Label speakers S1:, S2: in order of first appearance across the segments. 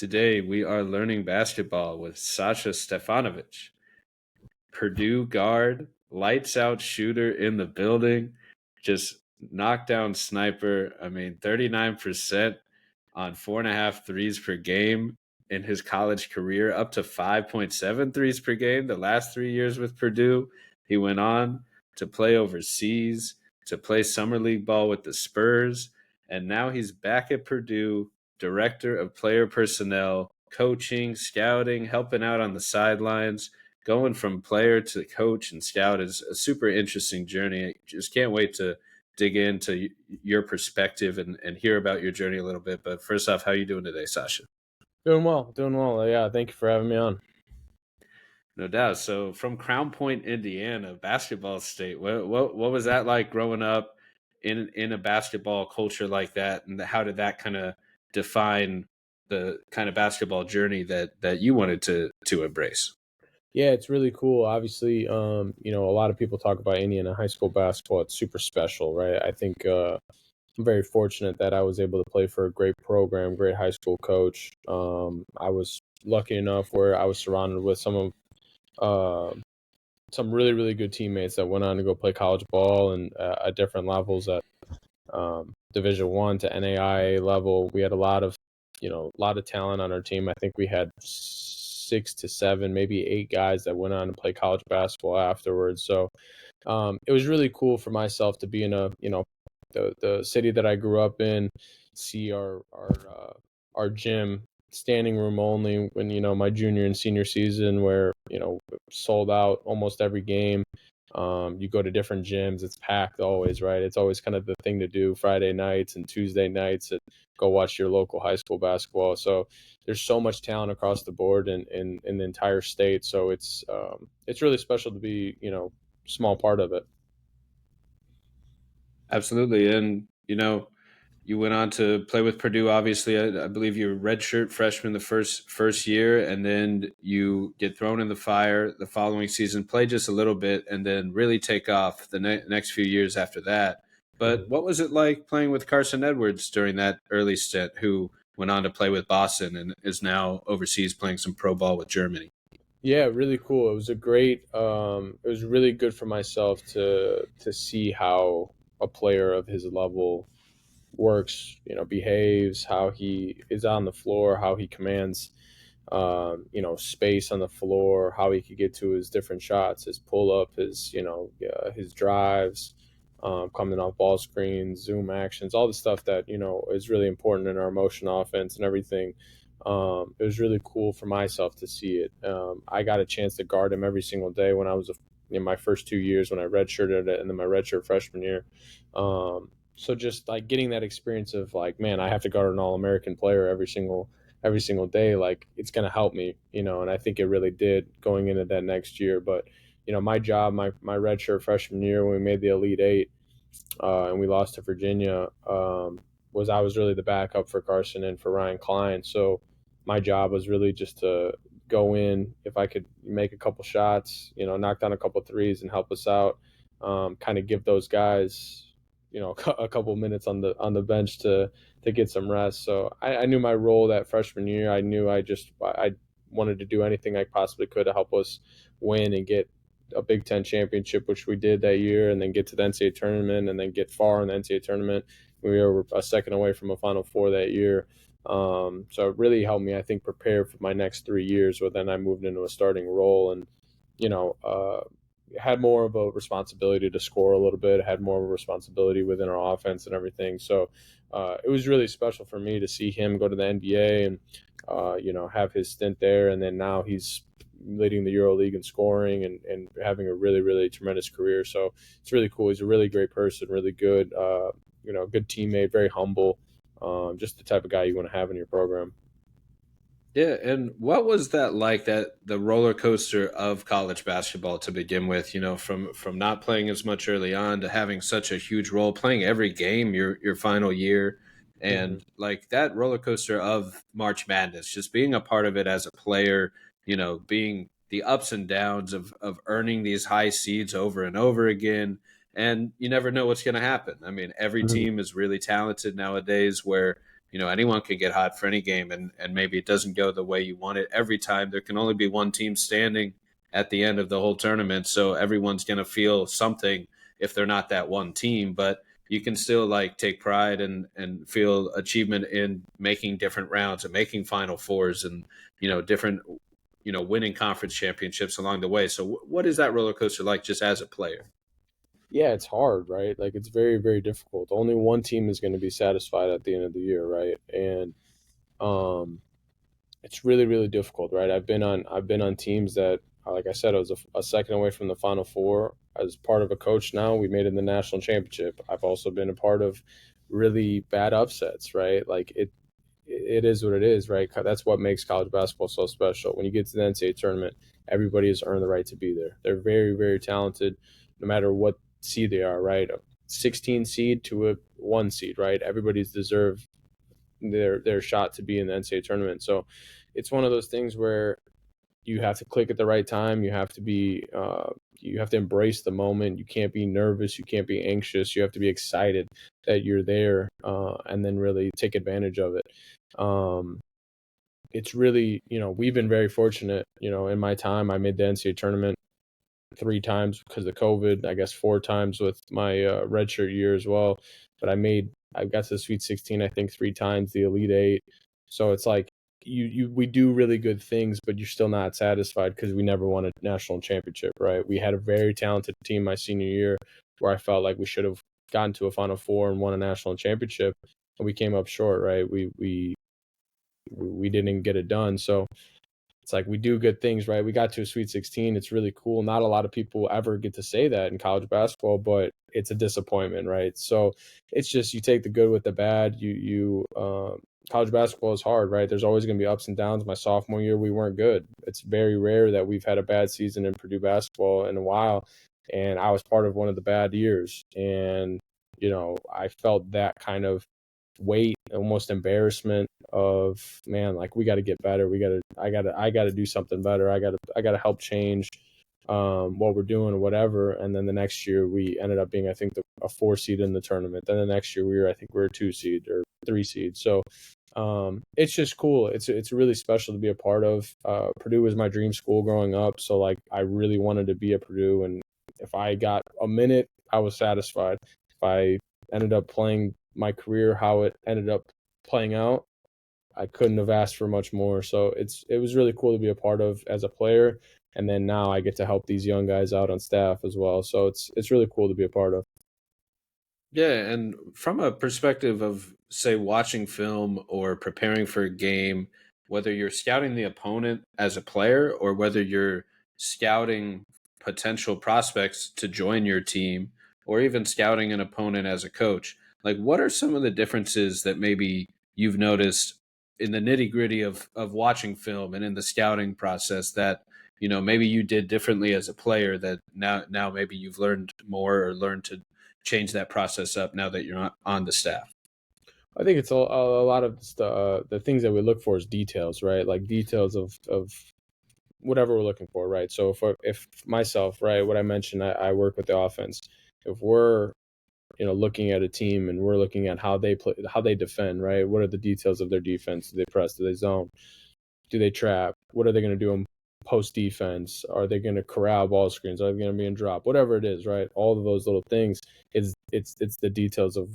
S1: Today we are learning basketball with Sasha Stefanovic, Purdue guard, lights out shooter in the building, just knockdown sniper. 39% on 4.5 threes per game in his college career, up to 5.7 threes per game the last 3 years with Purdue. He went on to play overseas, to play summer league ball with the Spurs, and now he's back at Purdue, director of player personnel, coaching, scouting, helping out on the sidelines. Going from player to coach and scout is a super interesting journey. I just can't wait to dig into your perspective and hear about your journey a little bit. But first off, how are you doing today, Sasha?
S2: Doing well. Yeah, thank you for having me on.
S1: No doubt. So from Crown Point, Indiana, basketball state, what was that like growing up in a basketball culture like that, and how did that kind of define the kind of basketball journey that you wanted to embrace?
S2: Yeah, it's really cool. Obviously, a lot of people talk about Indiana high school basketball. It's super special, right? I think I'm very fortunate that I was able to play for a great program, great high school coach. I was lucky enough where I was surrounded with uh, some really, really good teammates that went on to go play college ball and at different levels at Division One to NAIA level. We had a lot of talent on our team. I think we had 6 to 7, maybe 8 guys that went on to play college basketball afterwards. So it was really cool for myself to be in the city that I grew up in, see our gym standing room only when my junior and senior season, where sold out almost every game. You go to different gyms, it's packed always, right? It's always kind of the thing to do Friday nights and Tuesday nights, and go watch your local high school basketball. So there's so much talent across the board in the entire state. So it's really special to be small part of it.
S1: Absolutely. And, you went on to play with Purdue. Obviously, I believe you were redshirt freshman the first year, and then you get thrown in the fire the following season, play just a little bit, and then really take off the next few years after that. But
S2: Mhm.
S1: what was it like playing with Carsen Edwards during that early stint, who went on to play with Boston and is now overseas playing some pro ball with Germany?
S2: Yeah, really cool. It was really good for myself to see how a player of his level works, behaves, how he is on the floor, how he commands, space on the floor, how he could get to his different shots, his pull up, his drives, coming off ball screens, zoom actions, all the stuff that, is really important in our motion offense and everything. It was really cool for myself to see it. I got a chance to guard him every single day when I was in my first 2 years when I redshirted it, and then my redshirt freshman year. So just like getting that experience of like, man, I have to guard an All-American player every single day. Like it's gonna help me, and I think it really did going into that next year. But my job, my redshirt freshman year when we made the Elite Eight, and we lost to Virginia, was I was really the backup for Carson and for Ryan Klein. So my job was really just to go in if I could make a couple shots, knock down a couple threes and help us out. Kind of give those guys, a couple minutes on the bench to get some rest. So I knew my role that freshman year. I knew I wanted to do anything I possibly could to help us win and get a Big Ten championship, which we did that year, and then get to the NCAA tournament, and then get far in the NCAA tournament. We were a second away from a Final Four that year. So it really helped me, I think, prepare for my next 3 years. Where then I moved into a starting role, and you know, uh, had more of a responsibility to score a little bit. Had more of a responsibility within our offense and everything. So it was really special for me to see him go to the NBA and have his stint there, and then now he's leading the EuroLeague in scoring and having a really, really tremendous career. So it's really cool. He's a really great person, really good, good teammate, very humble, just the type of guy you want to have in your program.
S1: Yeah, and what was that like, that the roller coaster of college basketball to begin with, from not playing as much early on to having such a huge role, playing every game your final year,
S2: Hmm.
S1: and like that roller coaster of March Madness, just being a part of it as a player, being the ups and downs of earning these high seeds over and over again, and you never know what's going to happen. I mean, every
S2: Hmm.
S1: team is really talented nowadays, where anyone could get hot for any game, and maybe it doesn't go the way you want it every time. There can only be one team standing at the end of the whole tournament, so everyone's going to feel something if they're not that one team, but you can still like take pride and feel achievement in making different rounds and making Final Fours and different winning conference championships along the way. So what is that roller coaster like just as a player?
S2: Yeah, it's hard, right? Like it's very, very difficult. Only one team is going to be satisfied at the end of the year, right? And um, it's really, really difficult, right? I've been on teams that, like I said, I was a second away from the Final Four. As part of a coach now, we made it in the national championship. I've also been a part of really bad upsets, right? Like it is what it is, right? That's what makes college basketball so special. When you get to the NCAA tournament, everybody has earned the right to be there. They're very, very talented, no matter what seed they are, right? A 16 seed to a 1 seed, right? Everybody's deserved their shot to be in the NCAA tournament. So it's one of those things where you have to click at the right time. You have to embrace the moment. You can't be nervous. You can't be anxious. You have to be excited that you're there, and then really take advantage of it. Um, it's really, we've been very fortunate. In my time, I made the NCAA tournament 3 times because of COVID. I guess 4 times with my redshirt year as well. But I got to the Sweet 16, I think 3 times, the Elite Eight. So it's like we do really good things, but you're still not satisfied because we never won a national championship, right? We had a very talented team my senior year where I felt like we should have gotten to a Final Four and won a national championship, and we came up short, right? We didn't get it done. So it's like we do good things, right? We got to a Sweet 16. It's really cool. Not a lot of people ever get to say that in college basketball, but it's a disappointment, right? So it's just you take the good with the bad. College basketball is hard, right? There's always going to be ups and downs. My sophomore year, we weren't good. It's very rare that we've had a bad season in Purdue basketball in a while, and I was part of one of the bad years. And I felt that kind of weight, almost embarrassment of, man, like we got to get better. I got to do something better. I got to help change what we're doing or whatever. And then the next year we ended up being, I think, a 4 seed in the tournament. Then the next year I think we were a 2 seed or 3 seed. So it's just cool. It's really special to be a part of. Purdue was my dream school growing up. So like I really wanted to be at Purdue. And if I got a minute, I was satisfied. If I ended up playing my career how it ended up playing out, I couldn't have asked for much more. So it was really cool to be a part of as a player, and then now I get to help these young guys out on staff as well. So it's really cool to be a part of.
S1: Yeah, and from a perspective of, say, watching film or preparing for a game, whether you're scouting the opponent as a player or whether you're scouting potential prospects to join your team or even scouting an opponent as a coach, like what are some of the differences that maybe you've noticed in the nitty-gritty of watching film and in the scouting process that maybe you did differently as a player that now maybe you've learned more or learned to change that process up now that you're not on the staff?
S2: I think it's a lot of the things that we look for is details, right? Like details of whatever we're looking for, right? So if myself, right, what I mentioned, I work with the offense. If we're looking at a team and we're looking at how they play, how they defend, right? What are the details of their defense? Do they press? Do they zone? Do they trap? What are they going to do in post defense? Are they going to corral ball screens? Are they going to be in drop? Whatever it is, right? All of those little things. It's the details of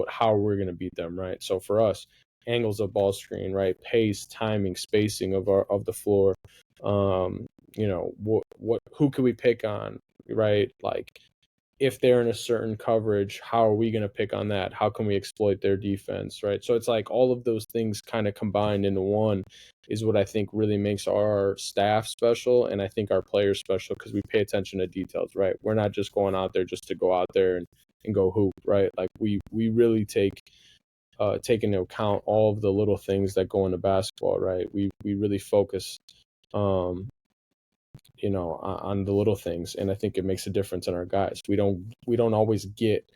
S2: how we're going to beat them, right? So for us, angles of ball screen, right? Pace, timing, spacing of the floor. Who could we pick on, right? Like if they're in a certain coverage, how are we going to pick on that? How can we exploit their defense, right? So it's like all of those things kind of combined into one is what I think really makes our staff special, and I think our players special because we pay attention to details, right? We're not just going out there just to go out there and go hoop, right? Like we really take into account all of the little things that go into basketball, right? We really focus on the little things, and I think it makes a difference in our guys. We don't always get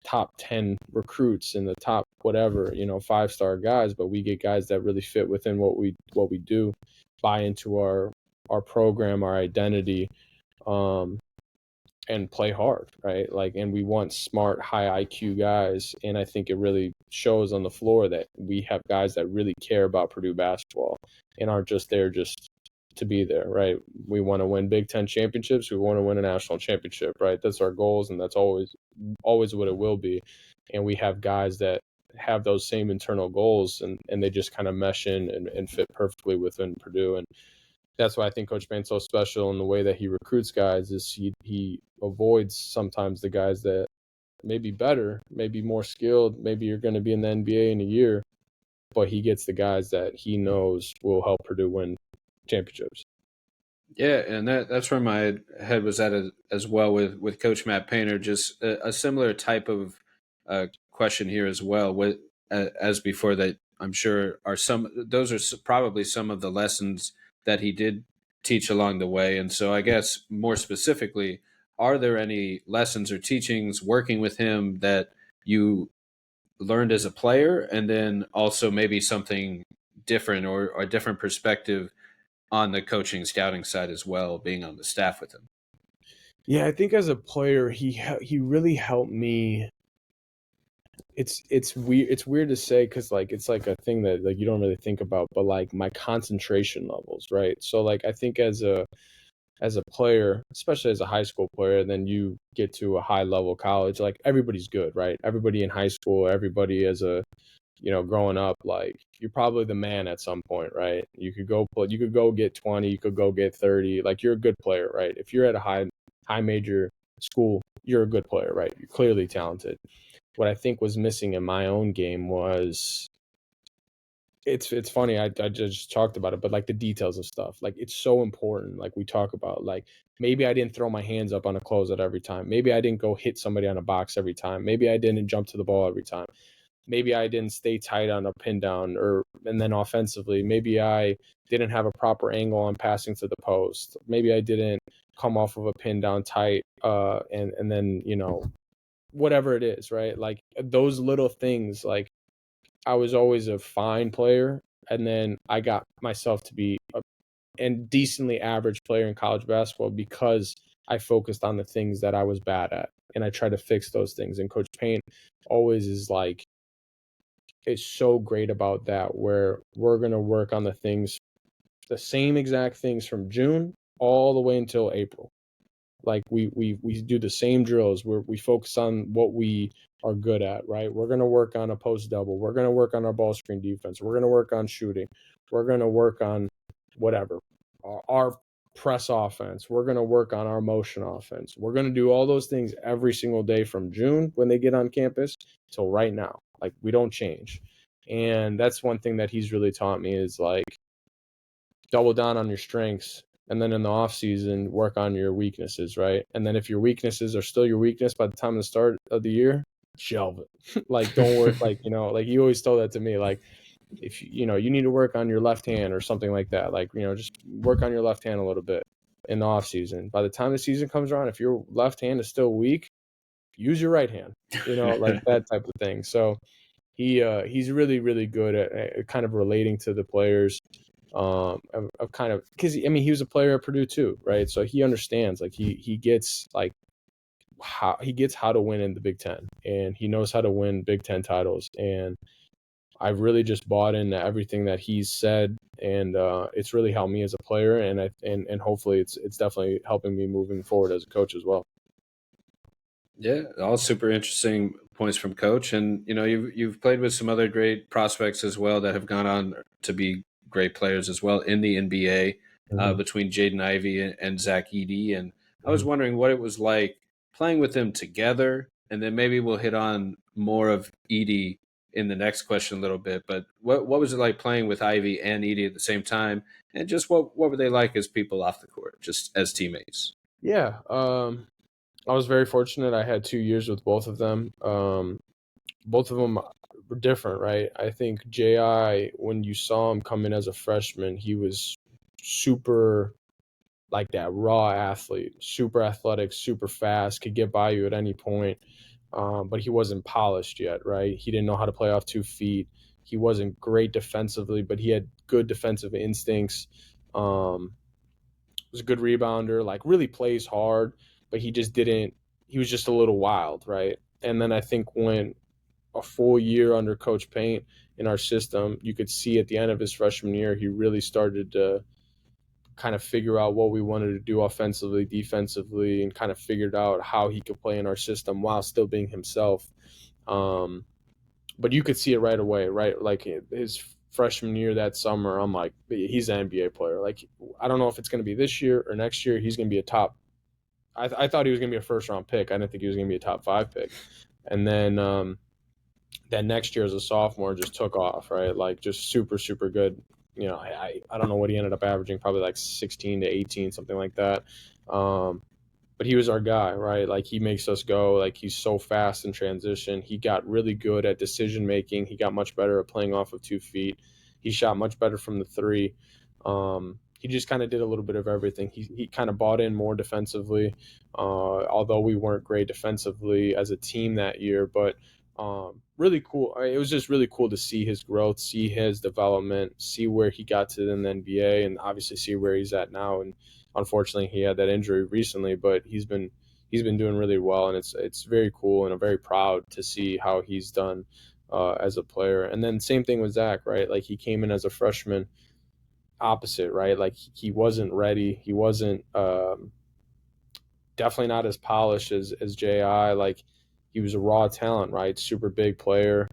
S2: top 10 recruits in the top whatever 5-star guys, but we get guys that really fit within what we do, buy into our program, our identity, and play hard, right? Like, and we want smart, high IQ guys. And I think it really shows on the floor that we have guys that really care about Purdue basketball and aren't just there just to be there, right? We want to win Big Ten championships. We want to win a national championship, right? That's our goals, and that's always what it will be. And we have guys that have those same internal goals, and they just kind of mesh in and fit perfectly within Purdue. And that's why I think Coach Payne's so special in the way that he recruits guys is he avoids sometimes the guys that may be better, maybe more skilled, maybe you're going to be in the NBA in a year, but he gets the guys that he knows will help Purdue win championships.
S1: Yeah, and that's where my head was at as well with Coach Matt Painter. Just a similar type of question here as well. With as before, that I'm sure are those are probably some of the lessons that he did teach along the way. And so, I guess more specifically, are there any lessons or teachings working with him that you learned as a player, and then also maybe something different or a different perspective on the coaching scouting side as well, being on the staff with him?
S2: Yeah, I think as a player, he really helped me. It's weird. It's weird to say because like it's like a thing that like you don't really think about, but like my concentration levels, right? So like I think as a player, especially as a high school player, then you get to a high level college, like everybody's good, right? Everybody in high school, everybody as a growing up, like you're probably the man at some point, right? You could go get 20, you could go get 30, like you're a good player, right? If you're at a high major school, you're a good player, right? You're clearly talented. What I think was missing in my own game was it's funny, I just talked about it, but like the details of stuff, like it's so important. Like we talk about, like maybe I didn't throw my hands up on a closeout every time. Maybe I didn't go hit somebody on a box every time. Maybe I didn't jump to the ball every time. Maybe I didn't stay tight on a pin down, and then offensively, maybe I didn't have a proper angle on passing to the post. Maybe I didn't come off of a pin down tight, and then whatever it is, right? Like those little things, like I was always a fine player, and then I got myself to be a and decently average player in college basketball because I focused on the things that I was bad at, and I tried to fix those things. And Coach Payne always is so great about that, where we're gonna work on the same exact things from June all the way until April. Like we do the same drills. We focus on what we are good at, right? We're gonna work on a post double. We're gonna work on our ball screen defense. We're gonna work on shooting. We're gonna work on whatever our press offense. We're gonna work on our motion offense. We're gonna do all those things every single day from June when they get on campus till right now. Like we don't change, and that's one thing that he's really taught me is like double down on your strengths, and then in the off season work on your weaknesses, right? And then if your weaknesses are still your weakness by the time of the start of the year, shelve it. Like don't work, like like you always told that to me, like if you need to work on your left hand or something like that, like just work on your left hand a little bit in the off season. By the time the season comes around, if your left hand is still weak, use your right hand, like that type of thing. So he's really really good at kind of relating to the players, of kind of, because I mean he was a player at Purdue too, right? So he understands, like he gets like how to win in the Big Ten, and he knows how to win Big Ten titles. And I've really just bought into everything that he's said, and it's really helped me as a player, and hopefully it's definitely helping me moving forward as a coach as well.
S1: Yeah, all super interesting points from Coach, and you've played with some other great prospects as well that have gone on to be great players as well in the NBA,
S2: Mm-hmm.
S1: between Jaden Ivey and Zach Edey. And I was
S2: Mm-hmm.
S1: wondering what it was like playing with them together, and then maybe we'll hit on more of Edey in the next question a little bit. But what was it like playing with Ivey and Edey at the same time, and just what were they like as people off the court, just as teammates?
S2: Yeah, I was very fortunate. I had 2 years with both of them. Both of them were different, right? I think Ji, when you saw him come in as a freshman, he was super, like that raw athlete, super athletic, super fast, could get by you at any point. But he wasn't polished yet, right? He didn't know how to play off 2 feet. He wasn't great defensively, but he had good defensive instincts. Was a good rebounder, like really plays hard, but he was just a little wild, right? And then I think when a full year under Coach Paint in our system, you could see at the end of his freshman year, he really started to kind of figure out what we wanted to do offensively, defensively, and kind of figured out how he could play in our system while still being himself. But you could see it right away, right? Like his freshman year that summer, I'm like, he's an NBA player. Like, I don't know if it's going to be this year or next year. He's going to be a top. I thought he was going to be a first round pick. I didn't think he was going to be a top 5 pick. And then that next year as a sophomore just took off, right? Like just super, super good. You know, I don't know what he ended up averaging, probably like 16 to 18, something like that. But he was our guy, right? Like he makes us go. Like he's so fast in transition. He got really good at decision making. He got much better at playing off of 2 feet. He shot much better from the 3. He just kind of did a little bit of everything. He kind of bought in more defensively, although we weren't great defensively as a team that year. But really cool. It was just really cool to see his growth, see his development, see where he got to in the NBA, and obviously see where he's at now. And unfortunately, he had that injury recently, but he's been doing really well, and it's very cool, and I'm very proud to see how he's done as a player. And then same thing with Zach, right? Like he came in as a freshman, opposite, right? Like he wasn't ready. He wasn't definitely not as polished as Ji. Like he was a raw talent, right? Super big player.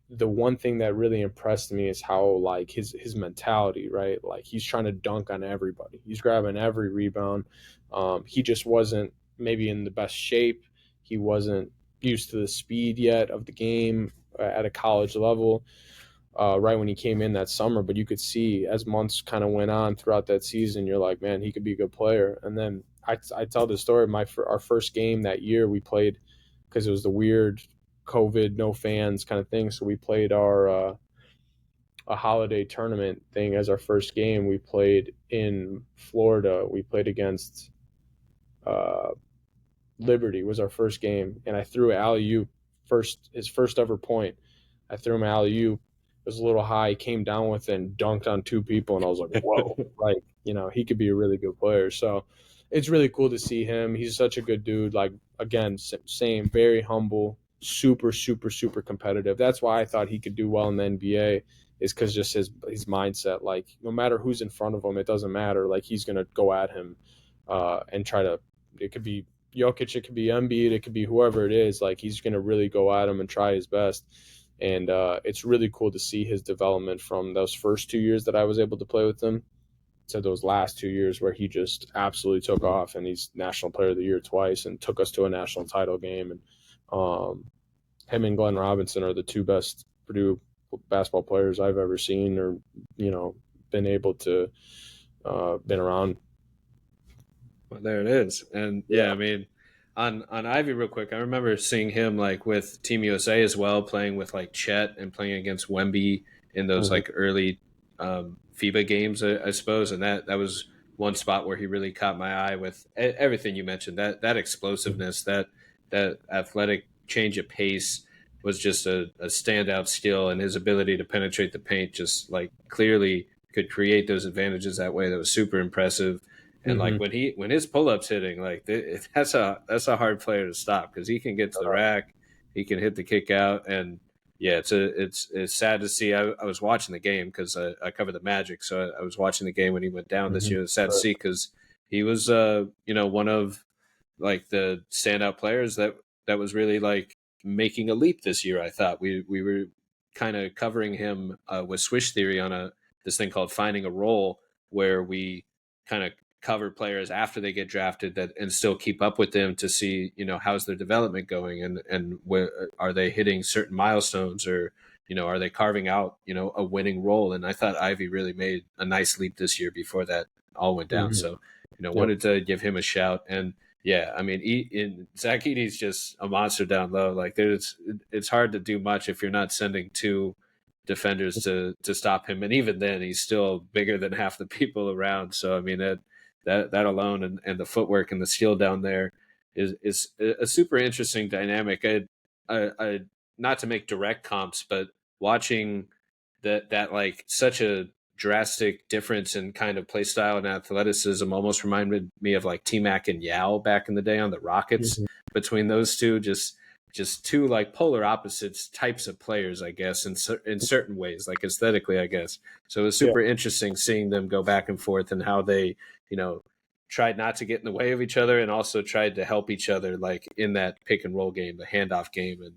S2: The one thing that really impressed me is how like his mentality, right? Like he's trying to dunk on everybody. He's grabbing every rebound. He just wasn't maybe in the best shape. He wasn't used to the speed yet of the game at a college level. Right when he came in that summer, but you could see as months kind of went on throughout that season, you're like, man, he could be a good player. And then I tell the story. Our first game that year we played, because it was the weird COVID, no fans kind of thing. So we played our a holiday tournament thing as our first game. We played in Florida. We played against uh, Liberty was our first game, and I threw alley-oop his first ever point. I threw him alley-oop. It was a little high. He came down with it and dunked on 2 people, and I was like, whoa, like, you know, he could be a really good player. So it's really cool to see him. He's such a good dude. Like, again, same, very humble, super, super, super competitive. That's why I thought he could do well in the NBA, is because just his mindset. Like, no matter who's in front of him, it doesn't matter. Like, he's going to go at him and try to – it could be Jokic, it could be Embiid, it could be whoever it is. Like, he's going to really go at him and try his best. And it's really cool to see his development from those first 2 years that I was able to play with him to those last 2 years where he just absolutely took off, and he's National Player of the Year twice and took us to a national title game. And him and Glenn Robinson are the 2 best Purdue basketball players I've ever seen, or, you know, been able to been around.
S1: Well, there it is. And yeah, I mean, on Ivy real quick, I remember seeing him like with Team USA as well, playing with like Chet and playing against Wemby in those like early FIBA games, I suppose. And that was one spot where he really caught my eye with everything you mentioned. That explosiveness, that athletic change of pace was just a standout skill, and his ability to penetrate the paint just like clearly could create those advantages that way. That was super impressive. And like when his pull-ups hitting, like that's a hard player to stop, because he can get to the rack, he can hit the kick out, and yeah, it's sad to see. I was watching the game because I cover the Magic, so I was watching the game when he went down this year. It's sad to see, because he was one of like the standout players that was really like making a leap this year. I thought we were kind of covering him with Swish Theory on this thing called Finding a Role, where we kind of cover players after they get drafted and still keep up with them to see, you know, how's their development going, and where are they hitting certain milestones, or, you know, are they carving out, you know, a winning role. And I thought Ivy really made a nice leap this year before that all went down. So, you know, wanted to give him a shout. And yeah, I mean, Zach Edey's just a monster down low. Like it's hard to do much if you're not sending 2 defenders to stop him. And even then, he's still bigger than half the people around. So, I mean, that alone, and the footwork and the skill down there is a super interesting dynamic. I not to make direct comps, but watching that like such a drastic difference in kind of play style and athleticism. Almost reminded me of like T-Mac and Yao back in the day on the Rockets.
S2: Mhm.
S1: Between those two, just two like polar opposites types of players, I guess, in certain ways, like aesthetically, I guess. So it was
S2: Yeah.
S1: super interesting seeing them go back and forth and how they, tried not to get in the way of each other and also tried to help each other, like in that pick and roll game, the handoff game, and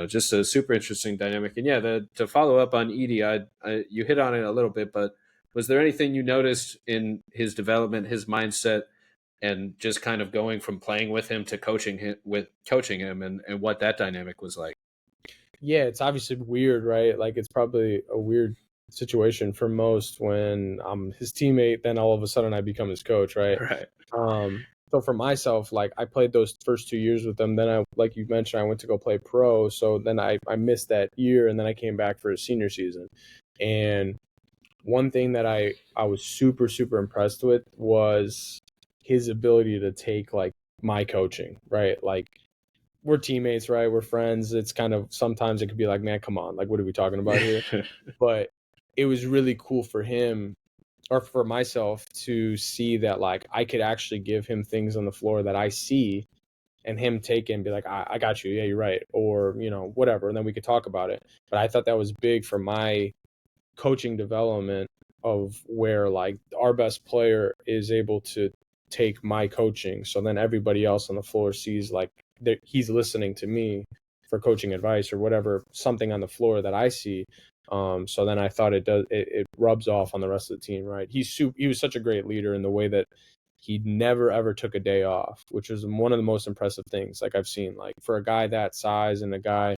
S1: just a super interesting dynamic. And yeah, to follow up on Edey, you hit on it a little bit, but was there anything you noticed in his development, his mindset, and just kind of going from playing with him to coaching him and what that dynamic was like?
S2: Yeah, it's obviously weird, right? Like it's probably a weird situation for most when I'm his teammate, then all of a sudden I become his coach, right?
S1: Right.
S2: So for myself, like I played those first 2 years with them. Then like you mentioned, I went to go play pro. So then I missed that year, and then I came back for his senior season. And one thing that I was super, super impressed with was his ability to take like my coaching, right? Like we're teammates, right? We're friends. It's kind of sometimes it could be like, man, come on, like what are we talking about here? But it was really cool for him or for myself to see that like I could actually give him things on the floor that I see and him take it and be like, I got you. Yeah, you're right. Or, whatever. And then we could talk about it. But I thought that was big for my coaching development of where like our best player is able to take my coaching. So then everybody else on the floor sees like that he's listening to me for coaching advice or whatever, something on the floor that I see. So then I thought it rubs off on the rest of the team, right? He was such a great leader in the way that he never ever took a day off, which was one of the most impressive things like I've seen. Like for a guy that size and a guy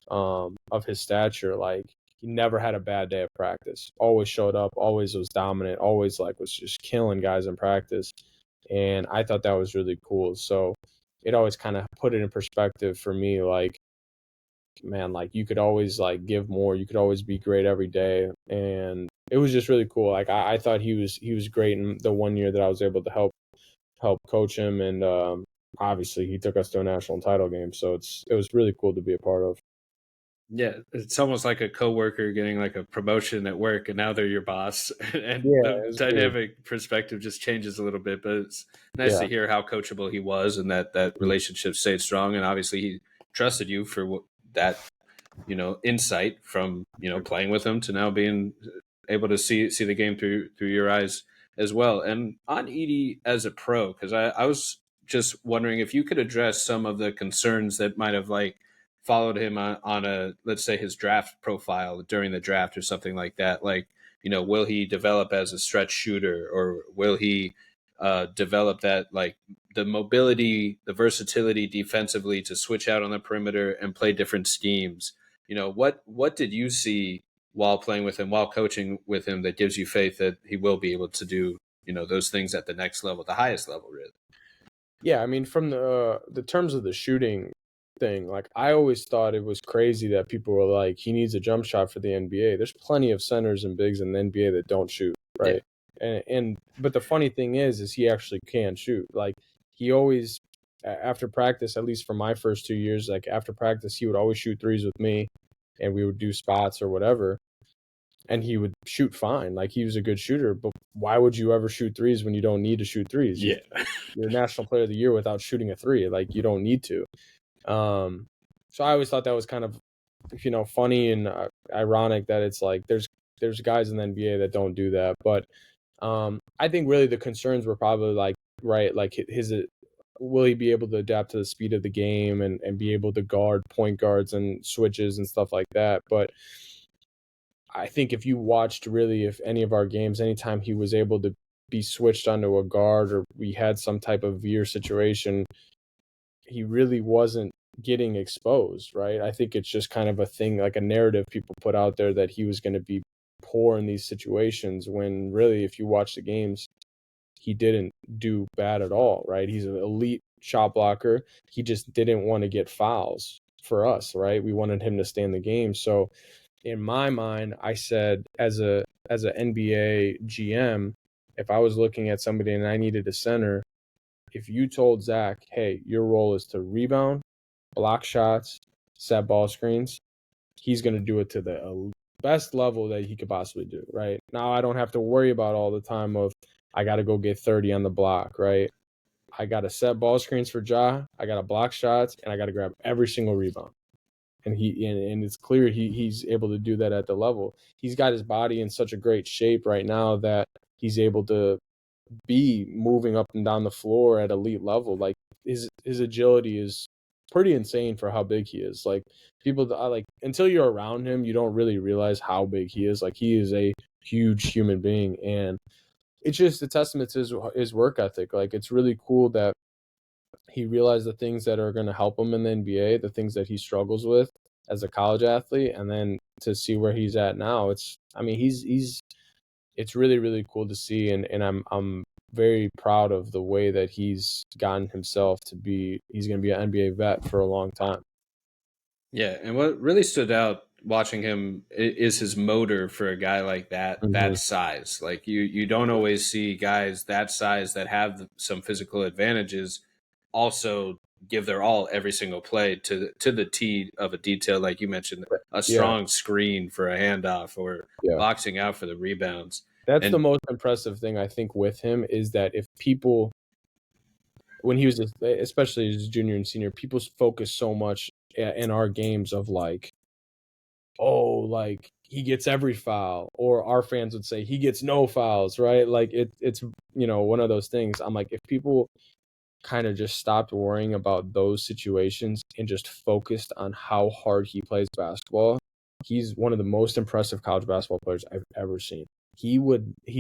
S2: of his stature, like he never had a bad day of practice. Always showed up, always was dominant, always like was just killing guys in practice. And I thought that was really cool. So it always kind of put it in perspective for me, like, man, like you could always like give more, you could always be great every day. And it was just really cool. Like I thought he was great in the 1 year that I was able to help coach him. And obviously he took us to a national title game. So it was really cool to be a part of.
S1: Yeah, it's almost like a coworker getting like a promotion at work, and now they're your boss, and
S2: Yeah,
S1: the
S2: it was great.
S1: dynamic perspective just changes a little bit. But it's nice to
S2: Yeah.
S1: hear how coachable he was, and that relationship stayed strong. And obviously, he trusted you for that, insight from playing with him to now being able to see the game through your eyes as well. And on Edey as a pro, because I was just wondering if you could address some of the concerns that might have like followed him on a, let's say, his draft profile during the draft or something like that. Like, will he develop as a stretch shooter, or will he develop that, like the mobility, the versatility defensively to switch out on the perimeter and play different schemes? What did you see while playing with him, while coaching with him, that gives you faith that he will be able to do, those things at the next level, the highest level, really?
S2: Yeah, I mean, from the terms of the shooting thing, like I always thought it was crazy that people were like, he needs a jump shot for the NBA. There's plenty of centers and bigs in the NBA that don't shoot,
S1: Yeah.
S2: right? And but the funny thing is he actually can shoot. Like he always after practice, at least for my first 2 years, like after practice, he would always shoot threes with me, and we would do spots or whatever. And he would shoot fine. Like he was a good shooter, but why would you ever shoot threes when you don't need to shoot threes?
S1: Yeah.
S2: You're National Player of the Year without shooting a three. Like you don't need to. So I always thought that was kind of, funny and ironic that it's like there's guys in the NBA that don't do that. But I think really the concerns were probably like, right, like his will he be able to adapt to the speed of the game and be able to guard point guards and switches and stuff like that. But I think if you watched really, if any of our games, anytime he was able to be switched onto a guard or we had some type of veer situation, he really wasn't getting exposed, right? I think it's just kind of a thing, like a narrative people put out there that he was going to be poor in these situations when really, if you watch the games, he didn't do bad at all, right? He's an elite shot blocker. He just didn't want to get fouls for us, right? We wanted him to stay in the game. So in my mind, I said as a NBA GM, if I was looking at somebody and I needed a center, if you told Zach, hey, your role is to rebound, block shots, set ball screens, he's going to do it to the best level that he could possibly do, right? Now I don't have to worry about all the time of I got to go get 30 on the block, right? I got to set ball screens for Ja, I got to block shots, and I got to grab every single rebound. And it's clear he's able to do that at the level. He's got his body in such a great shape right now that he's able to be moving up and down the floor at elite level. Like his agility is pretty insane for how big he is. Like people like until you're around him, you don't really realize how big he is. Like he is a huge human being, and it's just a testament to his work ethic. Like it's really cool that he realized the things that are going to help him in the NBA, the things that he struggles with as a college athlete, and then to see where he's at now. It's really, really cool to see, and I'm very proud of the way that he's gotten himself to be. He's going to be an NBA vet for a long time.
S1: Yeah, and what really stood out watching him is his motor for a guy like that size. Like you don't always see guys that size that have some physical advantages also give their all every single play to the T of a detail, like you mentioned, a strong screen for a handoff or boxing out for the rebounds.
S2: That's the most impressive thing I think with him is that if people, when he was, especially his junior and senior, people focus so much in our games of like, oh, like he gets every foul, or our fans would say he gets no fouls, right? Like it's one of those things. I'm like, if people kind of just stopped worrying about those situations and just focused on how hard he plays basketball, he's one of the most impressive college basketball players I've ever seen. He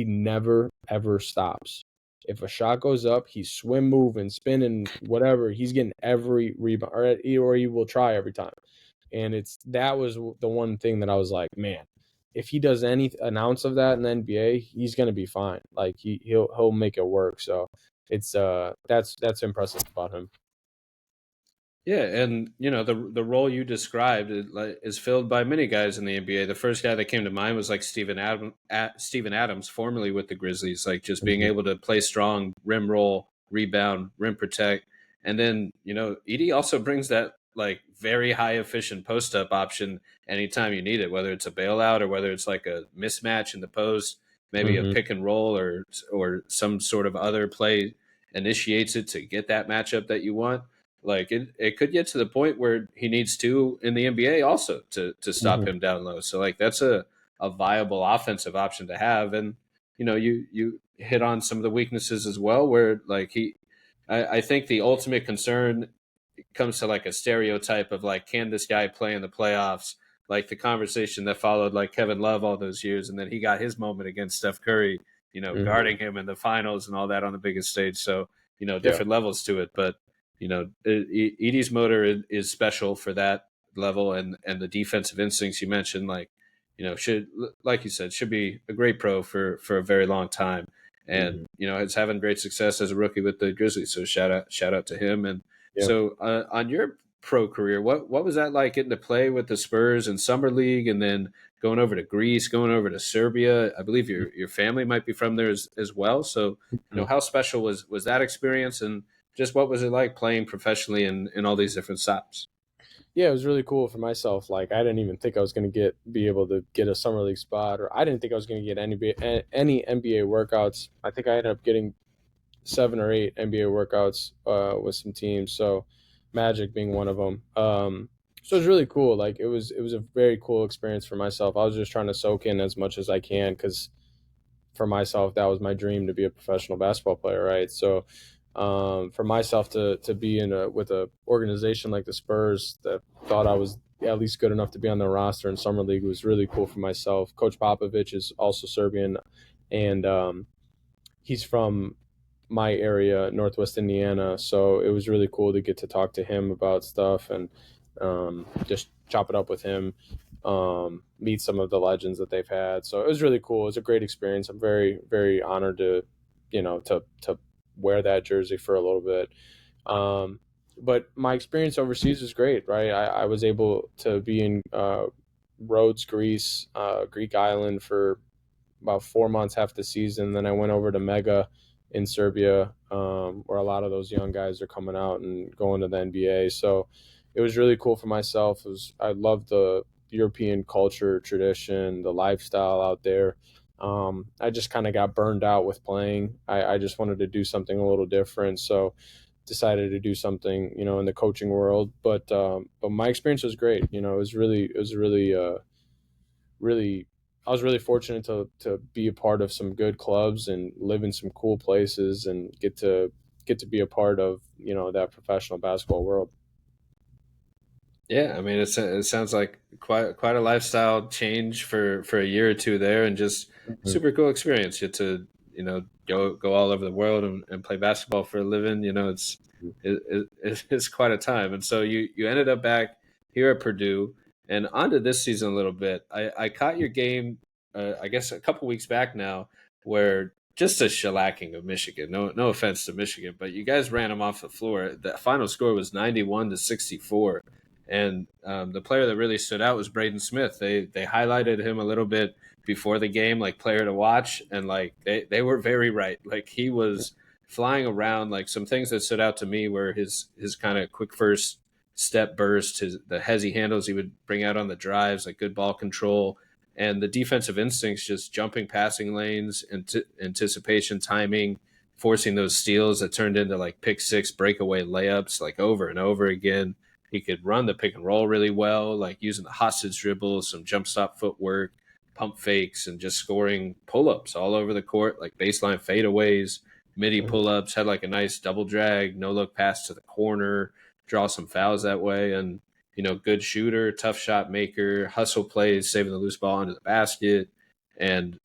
S2: never ever stops. If a shot goes up, he's swim moving, spinning, whatever. He's getting every rebound, or he will try every time. And that was the one thing that I was like, man, if he does an ounce of that in the NBA, he's gonna be fine. Like he'll make it work. So it's that's impressive about him.
S1: Yeah, and the role you described is filled by many guys in the NBA. The first guy that came to mind was like Steven Adams, formerly with the Grizzlies, like just being able to play strong, rim roll, rebound, rim protect, and then Edey also brings that like very high efficient post up option anytime you need it, whether it's a bailout or whether it's like a mismatch in the post, maybe a pick and roll or some sort of other play initiates it to get that matchup that you want. Like it could get to the point where he needs to in the NBA also to stop him down low. So like that's a viable offensive option to have. And you hit on some of the weaknesses as well, where like I think the ultimate concern comes to like a stereotype of like, can this guy play in the playoffs? Like the conversation that followed like Kevin Love all those years, and then he got his moment against Steph Curry, guarding him in the finals and all that on the biggest stage. So different levels to it, but Edey's motor is special for that level, and the defensive instincts you mentioned, like should, like you said, should be a great pro for a very long time, and it's having great success as a rookie with the Grizzlies. So shout out to him. And so on your pro career, what was that like getting to play with the Spurs in summer league, and then going over to Greece, going over to Serbia? I believe your family might be from there as well. So how special was that experience, and just what was it like playing professionally in all these different stops?
S2: Yeah, it was really cool for myself. Like I didn't even think I was going to be able to get a summer league spot, or I didn't think I was going to get any NBA workouts. I think I ended up getting 7 or 8 NBA workouts with some teams. So Magic being one of them. So it was really cool. Like it was a very cool experience for myself. I was just trying to soak in as much as I can, because for myself, that was my dream, to be a professional basketball player, right? So for myself to be with a organization like the Spurs that thought I was at least good enough to be on the roster in summer league was really cool for myself. Coach Popovich is also Serbian, and he's from my area, Northwest Indiana. So it was really cool to get to talk to him about stuff and just chop it up with him, meet some of the legends that they've had. So it was really cool. It was a great experience. I'm very, very honored to wear that jersey for a little bit. But my experience overseas was great, right? I was able to be in Rhodes, Greece, Greek island for about 4 months, half the season. Then I went over to Mega in Serbia, where a lot of those young guys are coming out and going to the NBA. So it was really cool for myself. I loved the European culture, tradition, the lifestyle out there. I just kind of got burned out with playing. I just wanted to do something a little different. So decided to do something, in the coaching world. But my experience was great. Really, I was really fortunate to be a part of some good clubs and live in some cool places and get to be a part of, that professional basketball world.
S1: Yeah, I mean, it sounds like quite a lifestyle change for a year or two there, and just
S2: Mhm.
S1: super cool experience. You get to go all over the world and play basketball for a living. It's quite a time. And so you ended up back here at Purdue, and onto this season a little bit. I caught your game, I guess a couple weeks back now, where just a shellacking of Michigan. No offense to Michigan, but you guys ran them off the floor. The final score was 91-64. And the player that really stood out was Braden Smith. They highlighted him a little bit before the game, like player to watch, and like they were very right. Like he was flying around. Like some things that stood out to me were his kind of quick first step burst, the hezzy handles he would bring out on the drives, like good ball control, and the defensive instincts, just jumping passing lanes, anticipation, timing, forcing those steals that turned into like pick six breakaway layups, like over and over again. He could run the pick and roll really well, like using the hostage dribble, some jump stop footwork, pump fakes, and just scoring pull ups all over the court, like baseline fadeaways, midi pull ups. Had like a nice double drag, no look pass to the corner, draw some fouls that way. And, good shooter, tough shot maker, hustle plays, saving the loose ball into the basket. And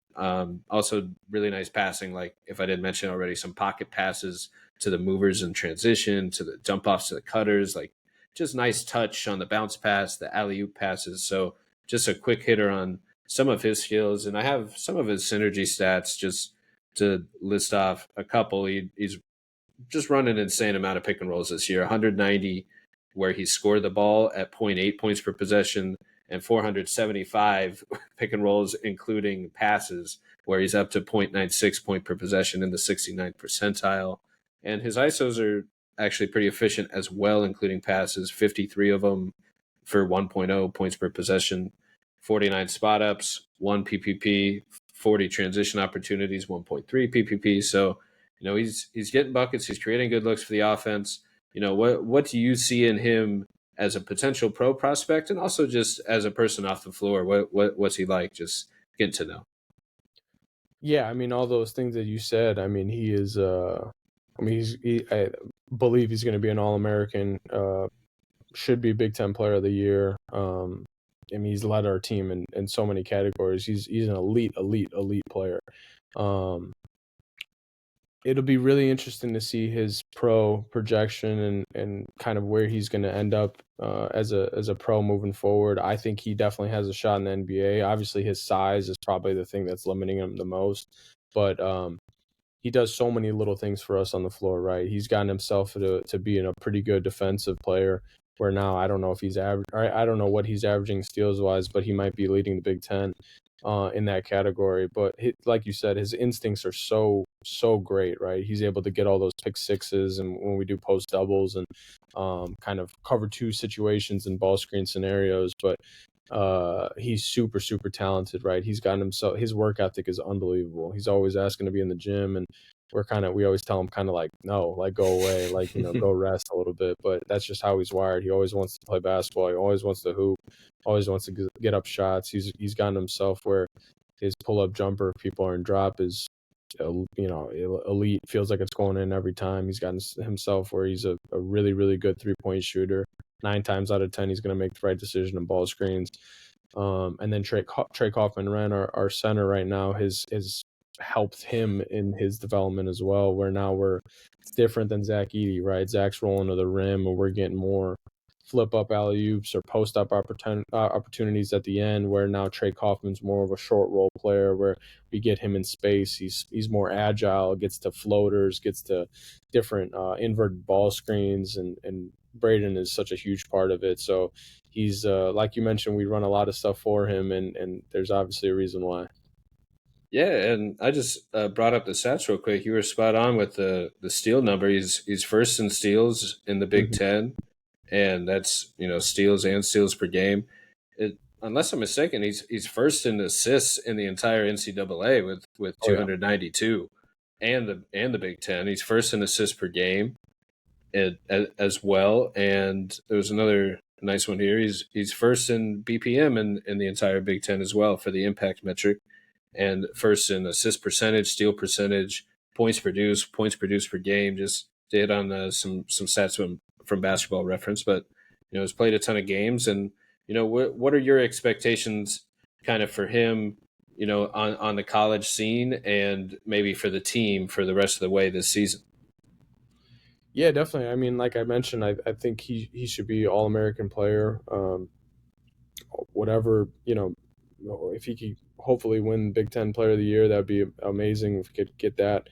S1: also really nice passing. Like, if I didn't mention already, some pocket passes to the movers in transition, to the jump offs to the cutters, like just nice touch on the bounce pass, the alley oop passes. So just a quick hitter on some of his skills, and I have some of his synergy stats just to list off a couple. He's just run an insane amount of pick and rolls this year, 190, where he scored the ball at zero point 0.8 points per possession, and 475 pick and rolls, including passes, where he's up to 0.96 point per possession in the 69th percentile. And his ISOs are actually pretty efficient as well, including passes, 53 of them for 1.0 points per possession, 49 spot ups, 1 PPP, 40 transition opportunities, 1.3 PPP. So, he's getting buckets, he's creating good looks for the offense. What do you see in him as a potential pro prospect, and also just as a person off the floor? What's he like? Just getting to know.
S2: Yeah, I mean all those things that you said. I mean he is. I believe he's going to be an All-American. Should be Big Ten Player of the Year. I mean he's led our team in so many categories. He's an elite player. Um, It'll be really interesting to see his pro projection and kind of where he's going to end up as a pro moving forward. I think he definitely has a shot in the NBA. Obviously, his size is probably the thing that's limiting him the most, but he does so many little things for us on the floor. Right, he's gotten himself to being a pretty good defensive player. Where now I don't know if he's average. I don't know what he's averaging steals wise, but he might be leading the Big Ten in that category. But like you said, his instincts are so great, right? He's able to get all those pick sixes, and when we do post doubles and kind of cover two situations and ball screen scenarios. But he's super talented, right? He's gotten himself. His work ethic is unbelievable. He's always asking to be in the gym, and we always tell him kind of like, no, like go away, like go rest a little bit. But that's just how he's wired. He always wants to play basketball. He always wants to hoop. Always wants to get up shots. He's gotten himself where his pull up jumper, if people are in drop, is elite. Feels like it's going in every time. He's gotten himself where he's a really good 3-point shooter. 9 times out of 10, he's going to make the right decision in ball screens. And then Trey Kaufman-Renn, our center right now, has helped him in his development as well, where now it's different than Zach Edey, right? Zach's rolling to the rim, and we're getting more flip up alley oops or post up opportunities at the end, where now Trey Kaufman's more of a short roll player where we get him in space. He's more agile, gets to floaters, gets to different inverted ball screens, and Braden is such a huge part of it. So he's like you mentioned, we run a lot of stuff for him, and there's obviously a reason why.
S1: Yeah, and I just brought up the stats real quick. You were spot on with the steal number. He's first in steals in the Big
S2: Mm-hmm.
S1: Ten, and that's steals and steals per game. unless I'm mistaken, he's first in assists in the entire NCAA with
S2: Oh yeah.
S1: 292, and the Big Ten. He's first in assists per game, as well. And there's another nice one here. He's first in BPM in the entire Big Ten as well for the impact metric, and first in assist percentage, steal percentage, points produced per game. Just to hit on some stats from Basketball Reference, but he's played a ton of games. And what are your expectations kind of for him, on the college scene, and maybe for the team for the rest of the way this season?
S2: Yeah, definitely. I mean, like I mentioned, I think he should be All-American player. Whatever, if he could hopefully win Big Ten Player of the Year, that'd be amazing. If we could get that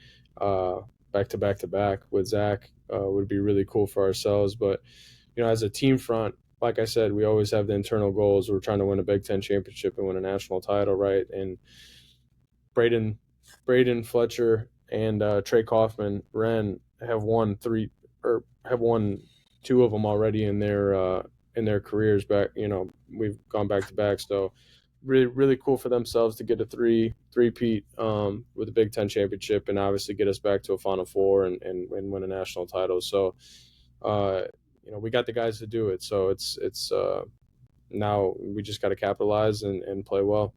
S2: back to back to back with Zach, would be really cool for ourselves. But as a team front, like I said, we always have the internal goals. We're trying to win a Big Ten championship and win a national title, right? And Braden Fletcher and Trey Kaufman, Ren have won two of them already in their careers. Back, we've gone back to back. So really, really cool for themselves to get a three-peat with the Big Ten championship, and obviously get us back to a Final Four and win a national title. So, we got the guys to do it. So it's now we just got to capitalize and play well.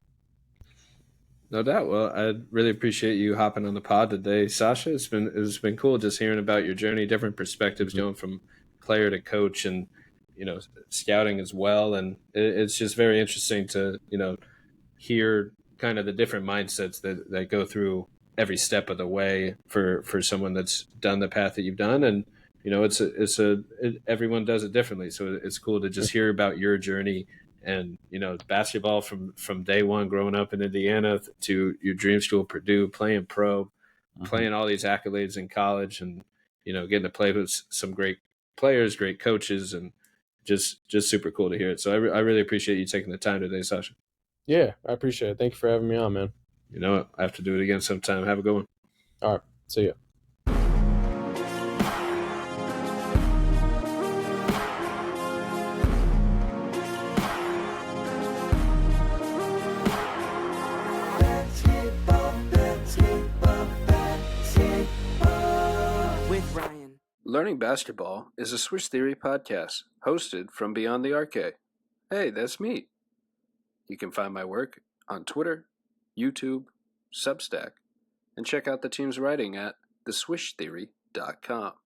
S1: No doubt. Well, I really appreciate you hopping on the pod today, Sasha. It's been cool just hearing about your journey, different perspectives, going from player to coach, and scouting as well. And it's just very interesting to hear kind of the different mindsets that go through every step of the way for someone that's done the path that you've done. And everyone does it differently, so it's cool to just hear about your journey. And basketball from day one, growing up in Indiana, to your dream school, Purdue, playing pro, playing all these accolades in college, and getting to play with some great players, great coaches, and just super cool to hear it. So I really appreciate you taking the time today, Sasha.
S2: Yeah, I appreciate it. Thank you for having me on, man.
S1: I have to do it again sometime. Have a good one.
S2: All right, see ya.
S1: Learning Basketball is a Swish Theory podcast hosted from Beyond the Arcade. Hey, that's me. You can find my work on Twitter, YouTube, Substack, and check out the team's writing at theswishtheory.com.